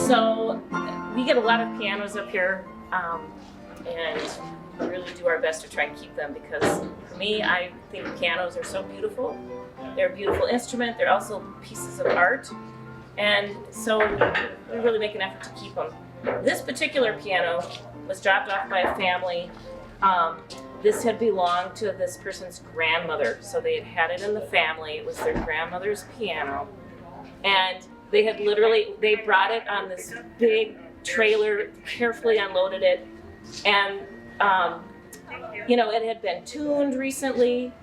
So we get a lot of pianos up here, and we really do our best to try and keep them because for me, I think pianos are so beautiful. They're a beautiful instrument. They're also pieces of art. And so we really make an effort to keep them. This particular piano was dropped off by a family. This had belonged to this person's grandmother. So they had it in the family. It was their grandmother's piano. And they had they brought it on this big trailer, carefully unloaded it. And, it had been tuned recently.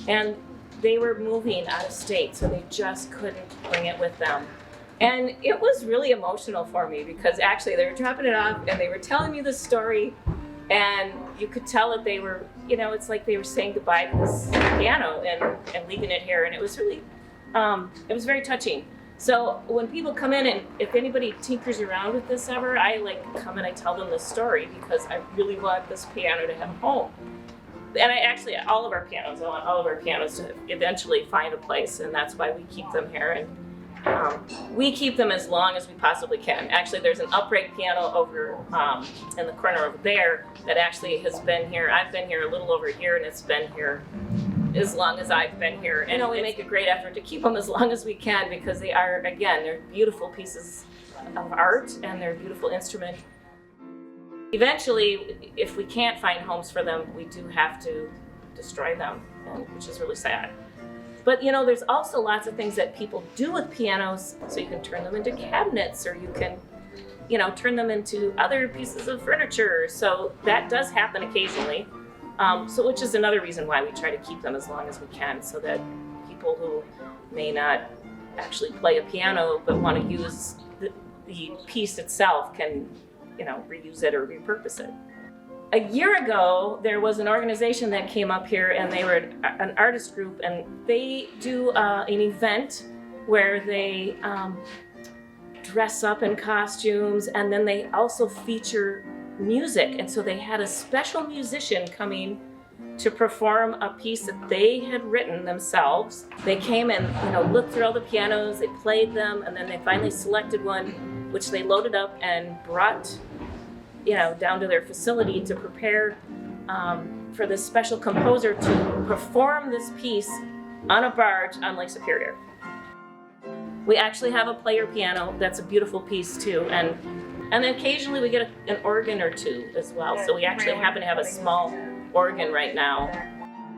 And they were moving out of state, so they just couldn't bring it with them. And it was really emotional for me because actually they were dropping it off and they were telling me this story, and you could tell that they were, it's like they were saying goodbye to this piano and leaving it here. And it was really, it was very touching. So when people come in, and if anybody tinkers around with this ever, I come and I tell them this story because I really want this piano to have a home. And I want all of our pianos to eventually find a place, and that's why we keep them here. And we keep them as long as we possibly can. Actually, there's an upright piano over in the corner over there that actually has been here. I've been here a little over a year, and it's been here as long as I've been here. And we make a great effort to keep them as long as we can because they are, again, they're beautiful pieces of art, and they're a beautiful instrument. Eventually, if we can't find homes for them, we do have to destroy them, which is really sad. But there's also lots of things that people do with pianos. So you can turn them into cabinets, or you can, turn them into other pieces of furniture. So that does happen occasionally. Which is another reason why we try to keep them as long as we can, so that people who may not actually play a piano but want to use the piece itself can reuse it or repurpose it. A year ago, there was an organization that came up here, and they were an artist group, and they do an event where they dress up in costumes, and then they also feature music. And so they had a special musician coming to perform a piece that they had written themselves. They came and looked through all the pianos, they played them, and then they finally selected one which they loaded up and brought down to their facility to prepare for this special composer to perform this piece on a barge on Lake Superior. We actually have a player piano that's a beautiful piece too, and then occasionally we get an organ or two as well. So we actually happen to have a small organ right now.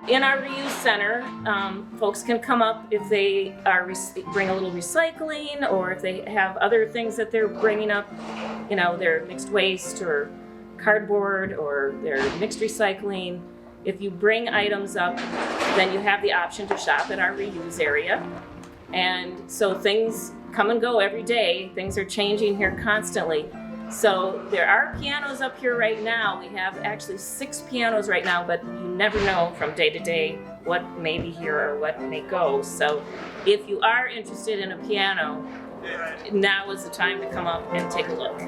In our reuse center, folks can come up if they bring a little recycling, or if they have other things that they're bringing up, their mixed waste or cardboard or their mixed recycling. If you bring items up, then you have the option to shop at our reuse area. And so things come and go every day. Things are changing here constantly. So there are pianos up here right now. We have actually 6 pianos right now, but you never know from day to day what may be here or what may go. So if you are interested in a piano, now is the time to come up and take a look.